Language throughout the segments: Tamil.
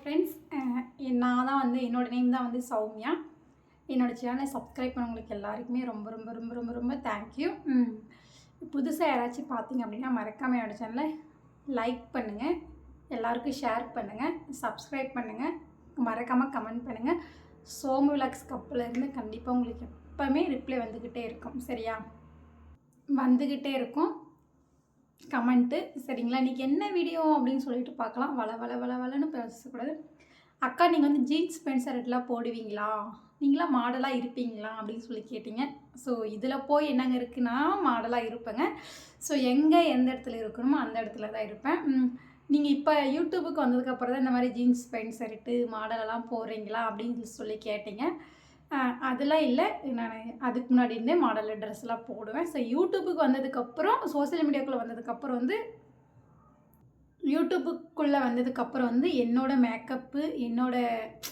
ஃப்ரெண்ட்ஸ், நான் தான் வந்து என்னோடய நேம் தான் வந்து சௌமியா. என்னோடய சேனலை சப்ஸ்கிரைப் பண்ணவங்களுக்கு எல்லாருக்குமே ரொம்ப ரொம்ப ரொம்ப ரொம்ப ரொம்ப தேங்க்யூ. புதுசாக யாராச்சும் பார்த்தீங்க அப்படின்னா மறக்காமல் என்னோடய சேனலை லைக் பண்ணுங்கள், எல்லாருக்கும் ஷேர் பண்ணுங்கள், சப்ஸ்கிரைப் பண்ணுங்கள், மறக்காமல் கமெண்ட் பண்ணுங்கள். சோமு விலாக்ஸ் கப்பிலேருந்து கண்டிப்பாக உங்களுக்கு எப்போவுமே ரிப்ளை வந்துக்கிட்டே இருக்கும். சரியா? வந்துக்கிட்டே இருக்கும் கமெண்ட்டு. சரிங்களா? இன்றைக்கி என்ன வீடியோ அப்படின்னு சொல்லிட்டு பார்க்கலாம். வளன்னு பேசக்கூடாது. அக்கா, நீங்கள் வந்து ஜீன்ஸ் பேண்ட் ஷர்ட்லாம் போடுவீங்களா? நீங்களாம் மாடலாக இருப்பீங்களா அப்படின்னு சொல்லி கேட்டிங்க. ஸோ இதில் போய் என்னங்க இருக்குன்னா, மாடலாக இருப்பேங்க. ஸோ எந்த இடத்துல இருக்கணுமோ அந்த இடத்துல தான் இருப்பேன். நீங்கள் இப்போ யூடியூபுக்கு வந்ததுக்கப்புறம் தான் இந்த மாதிரி ஜீன்ஸ் பேண்ட் ஷர்ட்டு மாடலெல்லாம் போடுறீங்களா அப்படின்னு சொல்லி கேட்டிங்க. அதெல்லாம் இல்லை. நான் அதுக்கு முன்னாடி இருந்தே மாடல் ட்ரெஸ்லாம் போடுவேன். ஸோ யூடியூபுக்கு வந்ததுக்கப்புறம், சோஷியல் மீடியாக்குள்ளே வந்ததுக்கப்புறம் வந்து யூடியூபுக்குள்ளே வந்ததுக்கப்புறம் வந்து என்னோடய மேக்கப்பு, என்னோடய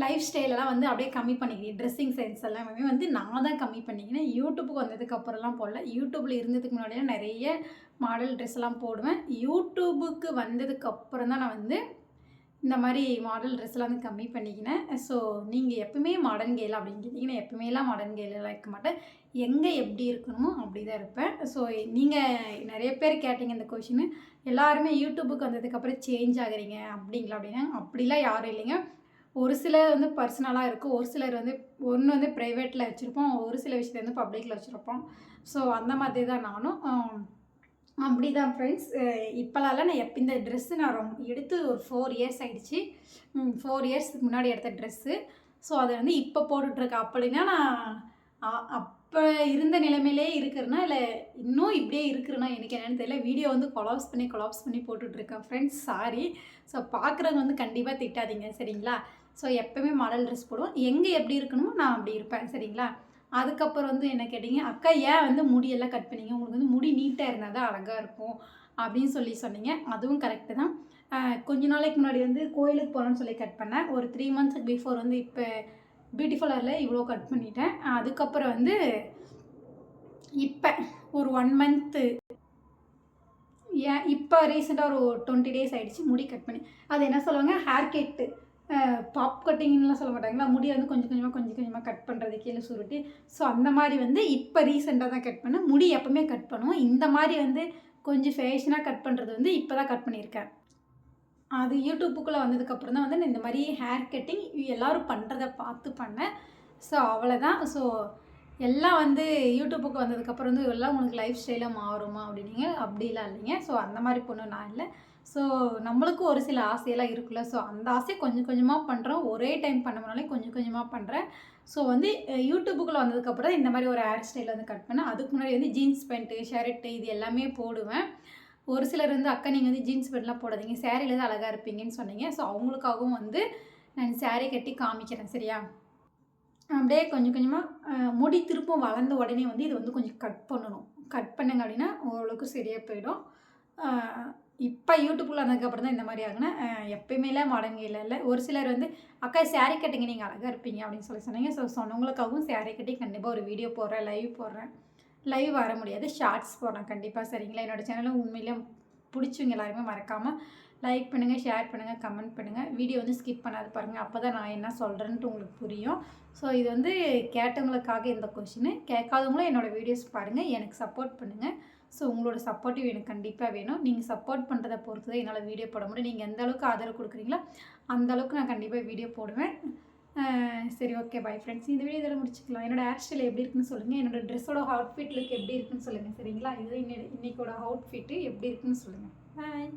லைஃப் ஸ்டைலெல்லாம் வந்து அப்படியே கம்மி பண்ணிக்கிறேன். ட்ரெஸ்ஸிங் சென்ஸ் எல்லாமே வந்து நான் தான் கம்மி பண்ணிக்கினேன். யூடியூபுக்கு வந்ததுக்கப்புறம்லாம் போடல. யூடியூப்பில் இருந்ததுக்கு முன்னாடிலாம் நிறைய மாடல் ட்ரெஸ்லாம் போடுவேன். யூடியூபுக்கு வந்ததுக்கப்புறம் தான் நான் வந்து இந்த மாதிரி மாடல் ட்ரெஸ்லாம் வந்து கம்மி பண்ணிக்கினேன். ஸோ நீங்கள் எப்பவுமே மாடர்ன் கேர்ள் அப்படின்னு கேட்டிங்கன்னா, எப்பவுமேலாம் மாடர்ன் கேர்லாம் இருக்க மாட்டேன். எங்கே எப்படி இருக்கணுமோ அப்படி தான் இருப்பேன். ஸோ நீங்கள் நிறைய பேர் கேட்டிங்க இந்த கொஷினு, எல்லாருமே யூடியூபுக்கு வந்ததுக்கப்புறம் சேஞ்ச் ஆகுறீங்க அப்படிங்களா அப்படின்னா, அப்படிலாம் யாரும் இல்லைங்க. ஒரு சிலர் வந்து பர்சனலாக இருக்கும், ஒரு சிலர் வந்து ஒன்று வந்து ப்ரைவேட்டில் வச்சுருப்போம், ஒரு சில விஷயத்தை வந்து பப்ளிக்கில் வச்சுருப்போம். ஸோ அந்த மாதிரி தான் நானும். அப்படி தான் ஃப்ரெண்ட்ஸ். இப்போலாம் இல்லை, நான் இந்த ட்ரெஸ்ஸு நான் எடுத்து ஒரு 4 இயர்ஸ் ஆகிடுச்சு. 4 இயர்ஸ்க்கு முன்னாடி எடுத்த ட்ரெஸ்ஸு. ஸோ அதை வந்து இப்போ போட்டுட்ருக்கேன். அப்படின்னா நான் அப்போ இருந்த நிலைமையிலே இருக்கிறேன்னா, இல்லை இன்னும் இப்படியே இருக்கிறேன்னா எனக்கு என்னென்னு தெரியல. வீடியோ வந்து கொலாப்ஸ் பண்ணி போட்டுட்ருக்கேன் ஃப்ரெண்ட்ஸ். சாரி. ஸோ பார்க்குறவங்க வந்து கண்டிப்பாக திட்டாதீங்க, சரிங்களா? ஸோ எப்போவுமே மாடல் ட்ரெஸ் போடுவோம். எங்கே எப்படி இருக்கணுமோ நான் அப்படி இருப்பேன், சரிங்களா? அதுக்கப்புறம் வந்து என்ன கேட்டிங்க, அக்கா ஏன் வந்து முடியெல்லாம் கட் பண்ணீங்க? உங்களுக்கு வந்து முடி நீட்டாக இருந்தால் தான் அழகாக இருக்கும் அப்படின்னு சொன்னீங்க. அதுவும் கரெக்டு தான். கொஞ்ச நாளைக்கு முன்னாடி வந்து கோயிலுக்கு போகிறோன்னு சொல்லி கட் பண்ணேன். ஒரு 3 மந்த்ஸுக்கு பிஃபோர் வந்து இப்போ பியூட்டிஃபுல்லாரில் இவ்வளோ கட் பண்ணிட்டேன். அதுக்கப்புறம் வந்து இப்போ ஒரு 1 மந்த்து இப்போ ரீசெண்டாக ஒரு 20 டேஸ் ஆகிடுச்சு முடி கட் பண்ணி. அது என்ன சொல்லுவாங்க, ஹேர் கட்டு, பாப் கட்டிங்லாம் சொல்ல மாட்டாங்களா, முடி வந்து கொஞ்சம் கொஞ்சமாக கட் பண்ணுறது கீழே சுருட்டி. ஸோ அந்த மாதிரி வந்து இப்போ ரீசெண்டாக தான் கட் பண்ணேன். முடி எப்போவுமே கட் பண்ணுவோம். இந்த மாதிரி வந்து கொஞ்சம் ஃபேஷனாக கட் பண்ணுறது வந்து இப்போ தான் கட் பண்ணியிருக்கேன். அது யூடியூப்புக்குள்ளே வந்ததுக்கப்புறம் தான் வந்து நான் இந்த மாதிரி ஹேர் கட்டிங் எல்லோரும் பண்ணுறத பார்த்து பண்ணேன். ஸோ அவ்வளோதான். ஸோ எல்லாம் வந்து யூடியூப்புக்கு வந்ததுக்கப்புறம் வந்து எல்லாம் உங்களுக்கு லைஃப் ஸ்டைலாக மாறுமா அப்படின்னீங்க. அப்படிலாம் இல்லைங்க. ஸோ அந்த மாதிரி பொண்ணு நான் இல்லை. ஸோ நம்மளுக்கும் ஒரு சில ஆசையெல்லாம் இருக்குல்ல. ஸோ அந்த ஆசையை கொஞ்சம் கொஞ்சமாக பண்ணுறோம். ஒரே டைம் பண்ணமுனாலே கொஞ்சம் கொஞ்சமாக பண்ணுறேன். ஸோ வந்து யூடியூப்புக்குள்ளே வந்ததுக்கப்புறம் தான் இந்த மாதிரி ஒரு ஹேர் ஸ்டைல் வந்து கட் பண்ணேன். அதுக்கு முன்னாடி வந்து ஜீன்ஸ் பேண்ட்டு, ஷர்ட்டு இது எல்லாமே போடுவேன். ஒரு சிலர் வந்து அக்கா நீங்கள் வந்து ஜீன்ஸ் பேண்ட்லாம் போடாதீங்க, சேரீல தான் அழகாக இருப்பீங்கன்னு சொன்னீங்க. ஸோ அவங்களுக்காகவும் வந்து நான் சேரீ கட்டி காமிக்கிறேன், சரியா? அப்படியே கொஞ்சம் கொஞ்சமாக முடி திருப்பும் வளர்ந்த உடனே வந்து இதை வந்து கொஞ்சம் கட் பண்ணணும். கட் பண்ணுங்க அப்படின்னா ஓரளவுக்கு சரியாக போயிடும். இப்போ யூடியூப்பில் வந்ததுக்கப்புறம் தான் இந்த மாதிரி ஆகுனேன். எப்பயுமேலாம் மாடர்ன் இல்லை. ஒரு சிலர் வந்து அக்கா சேரீ கட்டிங்க நீங்கள் அழகாக இருப்பீங்க அப்படின்னு சொல்லி சொன்னீங்க. ஸோ சொன்னவங்களுக்காகவும் சேரீ கட்டி கண்டிப்பாக ஒரு வீடியோ போடுறேன், லைவ் போடுறேன். லைவ் வர முடியாது, ஷார்ட்ஸ் போடுறேன் கண்டிப்பாக, சரிங்களா? என்னோடய சேனலும் உண்மையிலே பிடிச்சவங்க எல்லாருமே மறக்காமல் லைக் பண்ணுங்கள், ஷேர் பண்ணுங்கள், கமெண்ட் பண்ணுங்கள். வீடியோ வந்து ஸ்கிப் பண்ணாது பாருங்கள். அப்போ தான் நான் என்ன சொல்கிறேன்ட்டு உங்களுக்கு புரியும். ஸோ இது வந்து கேட்டவங்களுக்காக இந்த கொஷினு. கேட்காதவங்களும் என்னோடய வீடியோஸ் பாருங்கள், எனக்கு சப்போர்ட் பண்ணுங்கள். ஸோ உங்களோட சப்போர்ட்டிவ் எனக்கு கண்டிப்பாக வேணும். நீங்கள் சப்போர்ட் பண்ணுறதை பொறுத்து தான் என்னால் வீடியோ போட முடியும். நீங்கள் எந்த அளவுக்கு ஆதரவு கொடுக்குறீங்களோ அந்தளவுக்கு நான் கண்டிப்பாக வீடியோ போடுவேன். சரி, ஓகே, பை ஃப்ரெண்ட்ஸ். இந்த வீடியோ இதில் முடிச்சுக்கலாம். என்னோடய ஹேர் ஸ்டைல் எப்படி இருக்குன்னு சொல்லுங்கள். என்னோடய ட்ரெஸ்ஸோட அவுட்ஃபிட் லுக் எப்படி இருக்குன்னு சொல்லுங்கள், சரிங்களா? இது இன்றைக்கோட அவுட்ஃபிட்டு எப்படி இருக்குன்னு சொல்லுங்கள். பாய்.